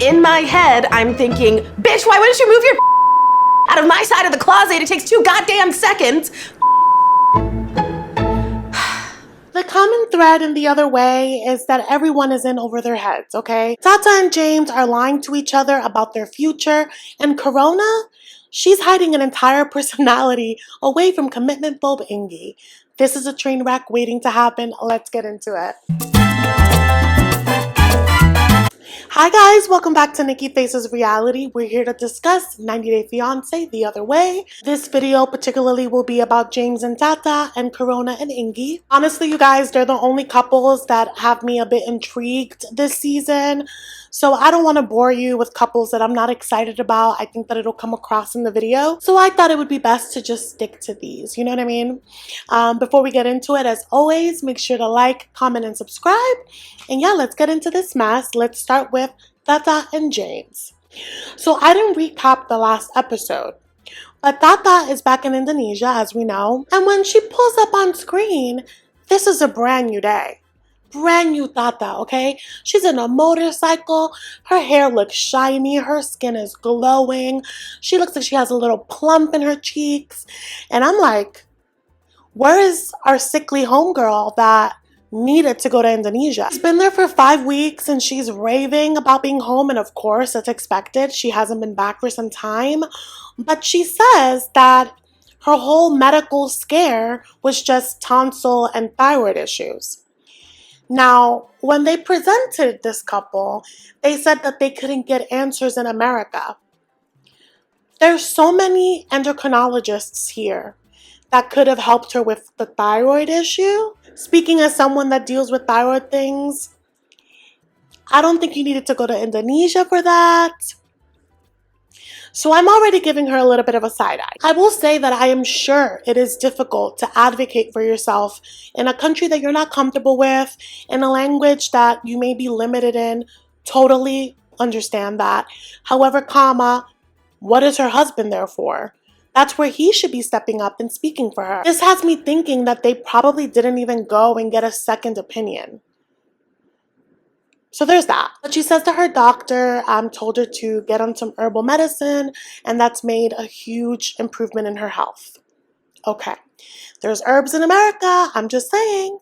In my head, I'm thinking, bitch, why wouldn't you move your out of my side of the closet? It takes 2 goddamn seconds. The common thread in the other way is that everyone is in over their heads, okay? Tata and James are lying to each other about their future, and Corona, she's hiding an entire personality away from commitment-phobe-Ingi. This is a train wreck waiting to happen. Let's get into it. Hi guys, welcome back to Nikki Faces Reality. We're here to discuss 90 Day Fiance the other way. This video particularly will be about James and Tata and Corona and Ingi. Honestly, you guys, they're the only couples that have me a bit intrigued this season. So I don't want to bore you with couples that I'm not excited about. I think that it'll come across in the video. So I thought it would be best to just stick to these, you know what I mean? Before we get into it, as always, make sure to like, comment, and subscribe. And yeah, let's get into this mess. Let's start with Tata and James. So I didn't recap the last episode, but Tata is back in Indonesia, as we know. And when she pulls up on screen, this is a brand new day. Brand new Tata, okay? She's in a motorcycle. Her hair looks shiny. Her skin is glowing. She looks like she has a little plump in her cheeks. And I'm like, where is our sickly homegirl that needed to go to Indonesia? She's been there for 5 weeks and she's raving about being home, and of course that's expected. She hasn't been back for some time, but she says that her whole medical scare was just tonsil and thyroid issues. Now, when they presented this couple, they said that they couldn't get answers in America. There's so many endocrinologists here that could have helped her with the thyroid issue. Speaking as someone that deals with thyroid things, I don't think you needed to go to Indonesia for that. So I'm already giving her a little bit of a side eye. I will say that I am sure it is difficult to advocate for yourself in a country that you're not comfortable with, in a language that you may be limited in. Totally understand that. However, what is her husband there for? That's where he should be stepping up and speaking for her. This has me thinking that they probably didn't even go and get a second opinion. So there's that. But she says that her doctor told her to get on some herbal medicine, and that's made a huge improvement in her health. Okay, there's herbs in America. I'm just saying.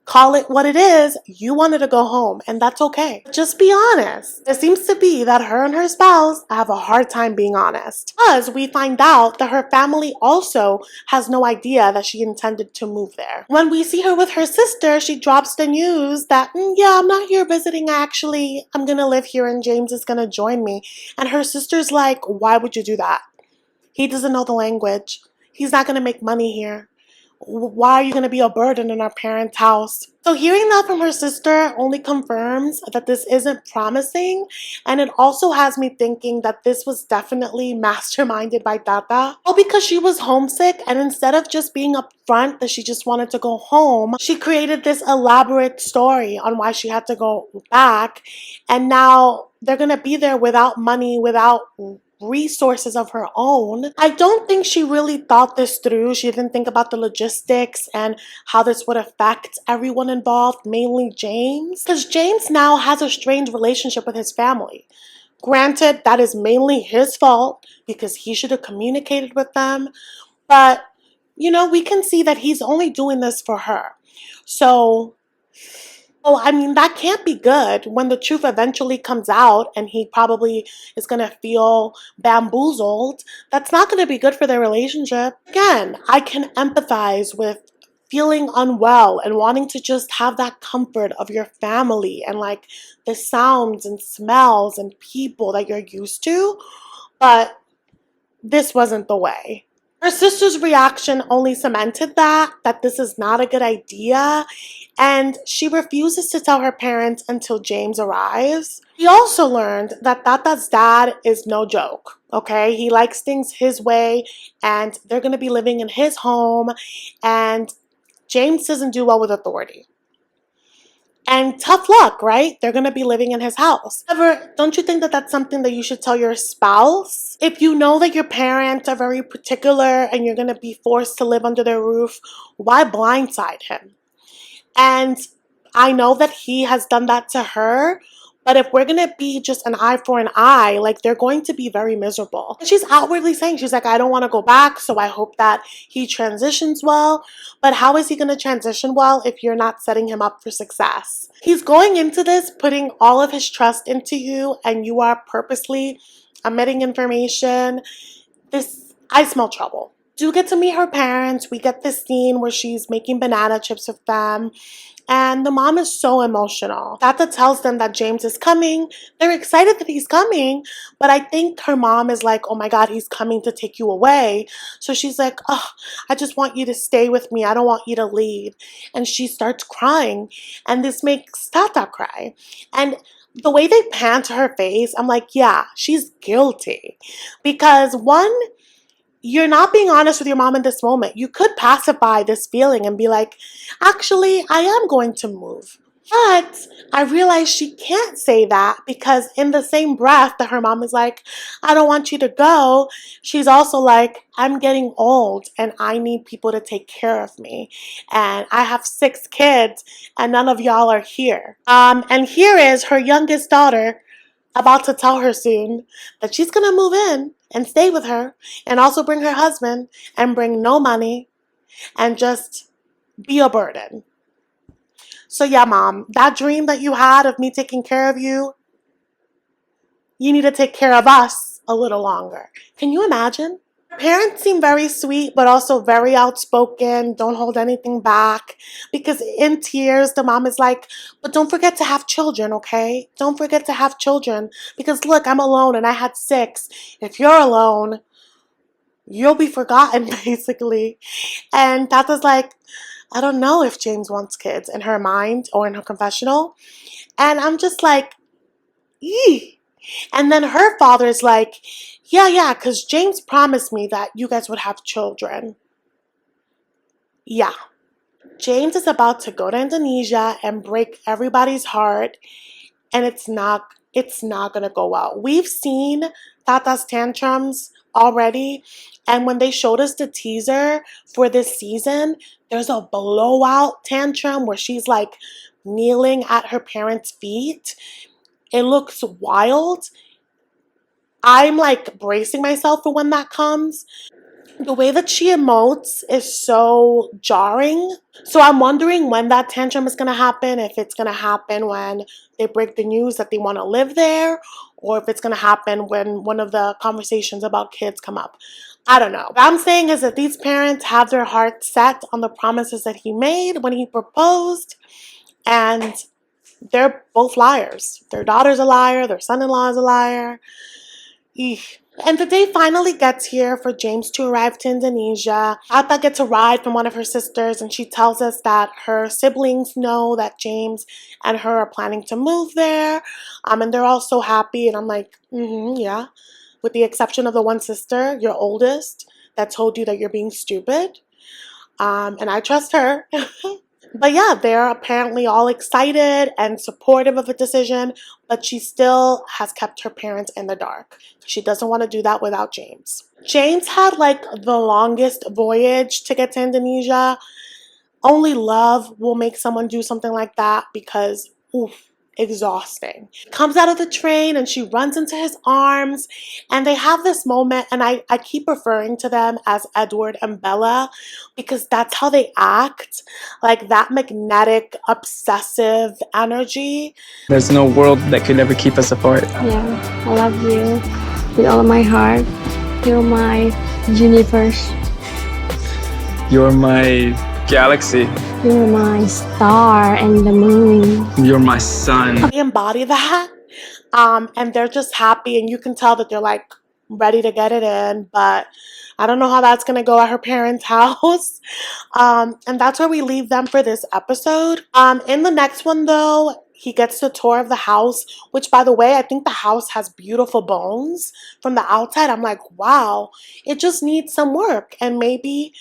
Call it what it is. You wanted to go home, and that's okay. Just be honest. It seems to be that her and her spouse have a hard time being honest, because we find out that her family also has no idea that she intended to move there. When we see her with her sister, she drops the news that, yeah, I'm not here visiting actually. I'm gonna live here and James is gonna join me. And her sister's like, why would you do that? He doesn't know the language. He's not gonna make money here. Why are you going to be a burden in our parents' house? So hearing that from her sister only confirms that this isn't promising, and it also has me thinking that this was definitely masterminded by Tata. All because she was homesick, and instead of just being upfront that she just wanted to go home, she created this elaborate story on why she had to go back, and now they're going to be there without money, without resources of her own. I don't think she really thought this through. She didn't think about the logistics and how this would affect everyone involved, mainly James. Because James now has a strained relationship with his family. Granted, that is mainly his fault because he should have communicated with them. But, you know, we can see that he's only doing this for her. So I mean, that can't be good when the truth eventually comes out and he probably is going to feel bamboozled. That's not going to be good for their relationship. Again, I can empathize with feeling unwell and wanting to just have that comfort of your family and like the sounds and smells and people that you're used to, but this wasn't the way. Her sister's reaction only cemented that this is not a good idea, and she refuses to tell her parents until James arrives. We also learned that Tata's dad is no joke, okay? He likes things his way, and they're going to be living in his home, and James doesn't do well with authority. And tough luck, right? They're going to be living in his house. However, don't you think that that's something that you should tell your spouse? If you know that your parents are very particular and you're going to be forced to live under their roof, why blindside him? And I know that he has done that to her, But if we're gonna be just an eye for an eye, like they're going to be very miserable. And she's outwardly saying, she's like, I don't want to go back, so I hope that he transitions well. But how is he gonna transition well if you're not setting him up for success? He's going into this putting all of his trust into you, and you are purposely omitting information. I smell trouble. Do get to meet her parents. We get this scene where she's making banana chips with them. And the mom is so emotional. Tata tells them that James is coming. They're excited that he's coming, but I think her mom is like, oh my God, he's coming to take you away. So she's like, oh, I just want you to stay with me. I don't want you to leave. And she starts crying. And this makes Tata cry. And the way they pan to her face, I'm like, yeah, she's guilty. Because one, you're not being honest with your mom in this moment. You could pacify this feeling and be like, actually, I am going to move. But I realize she can't say that because in the same breath that her mom is like, I don't want you to go, she's also like, I'm getting old and I need people to take care of me. And I have 6 kids and none of y'all are here. And here is her youngest daughter about to tell her soon that she's gonna move in and stay with her and also bring her husband and bring no money and just be a burden. So yeah, mom, that dream that you had of me taking care of you, you need to take care of us a little longer. Can you imagine? Parents seem very sweet, but also very outspoken, don't hold anything back. Because in tears, the mom is like, but don't forget to have children, okay? Don't forget to have children. Because look, I'm alone and I had 6. If you're alone, you'll be forgotten, basically. And Tata's like, I don't know if James wants kids in her mind or in her confessional. And I'm just like, eee. And then her father's like, yeah, because James promised me that you guys would have children. Yeah. James is about to go to Indonesia and break everybody's heart, and it's not gonna go well. We've seen Tata's tantrums already, and when they showed us the teaser for this season, there's a blowout tantrum where she's like kneeling at her parents' feet. It looks wild. I'm like bracing myself for when that comes. The way that she emotes is so jarring. So I'm wondering when that tantrum is going to happen, if it's going to happen when they break the news that they want to live there, or if it's going to happen when one of the conversations about kids come up. I don't know. What I'm saying is that these parents have their hearts set on the promises that he made when he proposed, and they're both liars. Their daughter's a liar, their son-in-law is a liar. Eesh. And the day finally gets here for James to arrive to Indonesia. Tata gets a ride from one of her sisters, and she tells us that her siblings know that James and her are planning to move there. And they're all so happy, and I'm like, yeah. With the exception of the one sister, your oldest, that told you that you're being stupid. And I trust her. But yeah, they're apparently all excited and supportive of the decision, but she still has kept her parents in the dark. She doesn't want to do that without James. James had like the longest voyage to get to Indonesia. Only love will make someone do something like that because, oof, exhausting. Comes out of the train and she runs into his arms, and they have this moment, and I keep referring to them as Edward and Bella because that's how they act, like that magnetic, obsessive energy. There's no world that could ever keep us apart. Yeah, I love you with all of my heart. You're my universe. You're my galaxy. You're my star and the moon. You're my sun. They embody that, and they're just happy, and you can tell that they're like ready to get it in, but I don't know how that's gonna go at her parents' house. And that's where we leave them for this episode. In the next one though, he gets the tour of the house, which by the way, I think the house has beautiful bones from the outside. I'm like, wow, it just needs some work, and maybe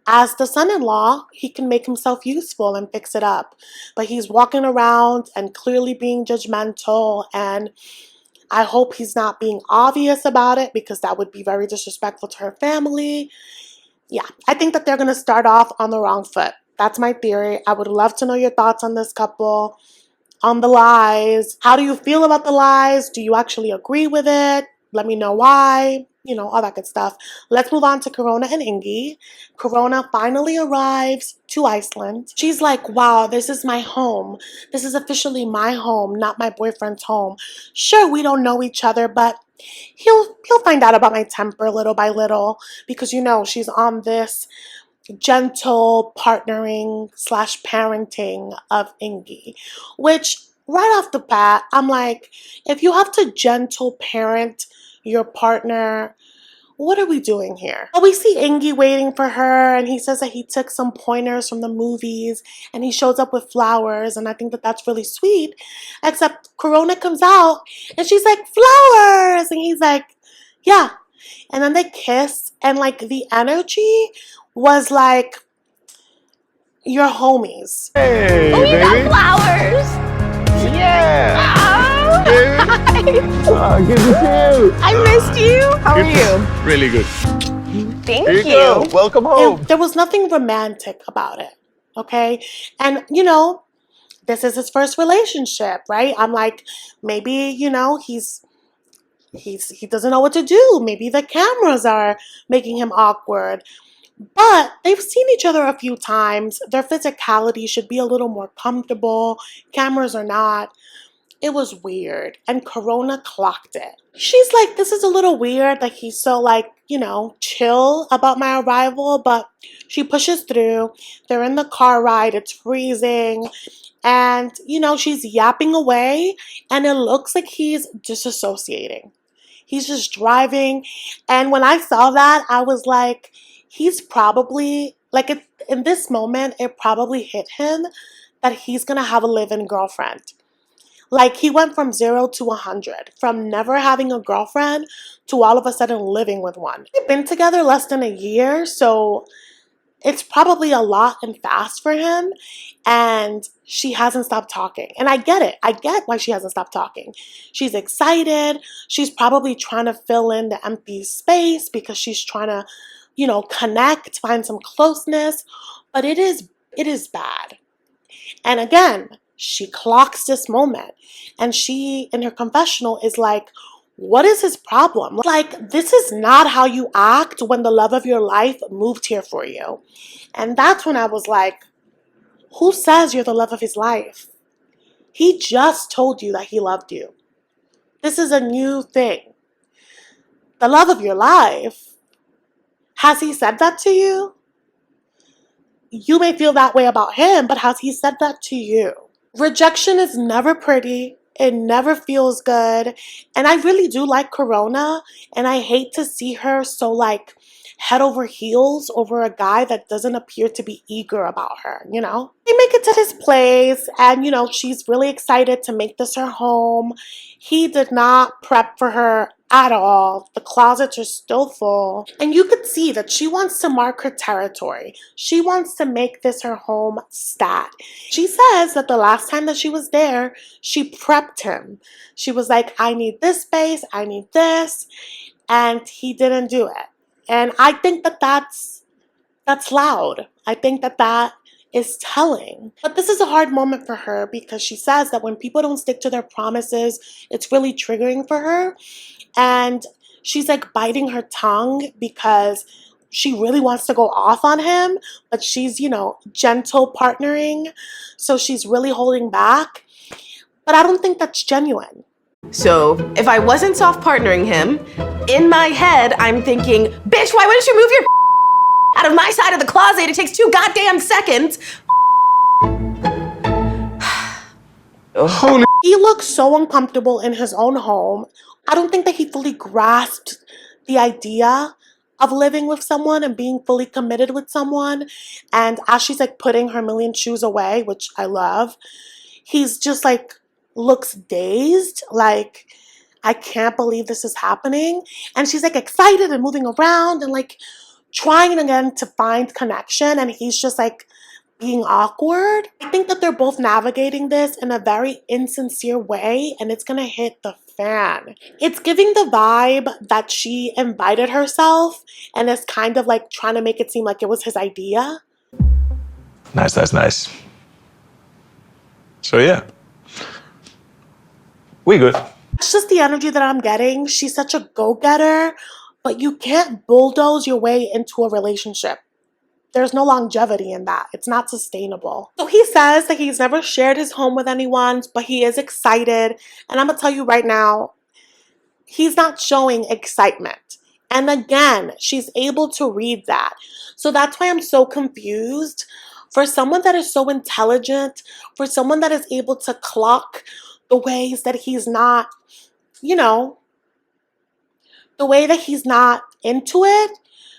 as the son-in-law, he can make himself useful and fix it up. But he's walking around and clearly being judgmental, and I hope he's not being obvious about it because that would be very disrespectful to her family. Yeah, I think that they're going to start off on the wrong foot. That's my theory. I would love to know your thoughts on this couple. on the lies. How do you feel about the lies? Do you actually agree with it? Let me know why. You know, all that good stuff. Let's move on to Corona and Ingi. Corona finally arrives to Iceland. She's like, wow, this is my home. This is officially my home, not my boyfriend's home. Sure, we don't know each other, but he'll find out about my temper little by little, because you know she's on this gentle partnering / parenting of Ingi, which right off the bat, I'm like, if you have to gentle parent your partner, what are we doing here? Well, we see Ingi waiting for her, and he says that he took some pointers from the movies, and he shows up with flowers, and I think that that's really sweet, except Corona comes out, and she's like, flowers! And he's like, yeah. And then they kiss, and like the energy was like, you're homies. Hey, Oh, you baby. got flowers! Yeah. Oh, Baby. Oh, good to see you. I missed you. How are you? Really good. Thank Here you go. Welcome home. There was nothing romantic about it, okay? And, you know, this is his first relationship, right? I'm like, maybe, you know, he doesn't know what to do. Maybe the cameras are making him awkward. But they've seen each other a few times. Their physicality should be a little more comfortable. Cameras are not. It was weird. And Corona clocked it. She's like, this is a little weird that he's so like, you know, chill about my arrival. But she pushes through. They're in the car ride. It's freezing. And, you know, she's yapping away. And it looks like he's disassociating. He's just driving. And when I saw that, I was like, he's probably, like, in this moment, it probably hit him that he's going to have a live-in girlfriend. Like, he went from 0 to 100, from never having a girlfriend to all of a sudden living with one. They've been together less than a year, so it's probably a lot and fast for him, and she hasn't stopped talking. And I get it. I get why she hasn't stopped talking. She's excited. She's probably trying to fill in the empty space because she's trying to, you know, connect, find some closeness, but it is bad. And again, she clocks this moment, and she, in her confessional, is like, what is his problem? Like, this is not how you act when the love of your life moved here for you. And that's when I was like, who says you're the love of his life? He just told you that he loved you. This is a new thing. The love of your life. Has he said that to you? You may feel that way about him, but has he said that to you? Rejection is never pretty. It never feels good. And I really do like Corona, and I hate to see her so like head over heels over a guy that doesn't appear to be eager about her, you know? They make it to his place, and you know, she's really excited to make this her home. He did not prep for her at all. The closets are still full. And you could see that she wants to mark her territory. She wants to make this her home stat. She says that the last time that she was there, she prepped him. She was like, I need this space, I need this, and he didn't do it. And I think that that's loud. I think that that is telling. But this is a hard moment for her because she says that when people don't stick to their promises, it's really triggering for her. And she's like biting her tongue because she really wants to go off on him, but she's, you know, gentle partnering. So she's really holding back. But I don't think that's genuine. So if I wasn't soft partnering him, in my head, I'm thinking, bitch, why wouldn't you move your out of my side of the closet? It takes 2 goddamn seconds. Holy. He looks so uncomfortable in his own home. I don't think that he fully grasped the idea of living with someone and being fully committed with someone. And as she's like putting her million shoes away, which I love, he's just like looks dazed, like, I can't believe this is happening. And she's like excited and moving around and like trying again to find connection, and he's just like being awkward. I think that they're both navigating this in a very insincere way, and it's gonna hit the fan. It's giving the vibe that she invited herself and is kind of like trying to make it seem like it was his idea. Nice. So yeah, We good. It's just the energy that I'm getting. She's such a go-getter, but you can't bulldoze your way into a relationship. There's no longevity in that. It's not sustainable. So he says that he's never shared his home with anyone, but he is excited. And I'm going to tell you right now, he's not showing excitement. And again, she's able to read that. So that's why I'm so confused. For someone that is so intelligent, for someone that is able to clock the ways that he's not, you know, the way that he's not into it,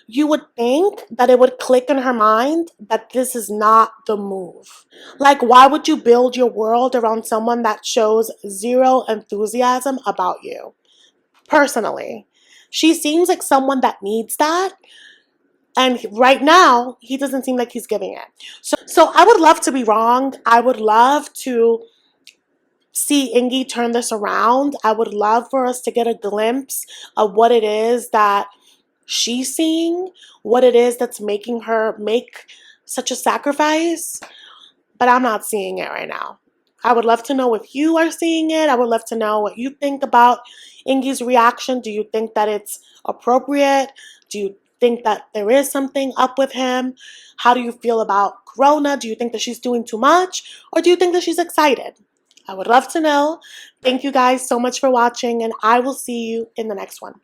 you would think that it would click in her mind that this is not the move. Like, why would you build your world around someone that shows zero enthusiasm about you? Personally, she seems like someone that needs that. And right now, he doesn't seem like he's giving it. So I would love to be wrong. I would love to see Ingi turn this around. I would love for us to get a glimpse of what it is that she's seeing, what it is that's making her make such a sacrifice, but I'm not seeing it right now. I would love to know if you are seeing it. I would love to know what you think about Ingi's reaction. Do you think that it's appropriate? Do you think that there is something up with him? How do you feel about Corona? Do you think that she's doing too much? Or do you think that she's excited? I would love to know. Thank you guys so much for watching, and I will see you in the next one.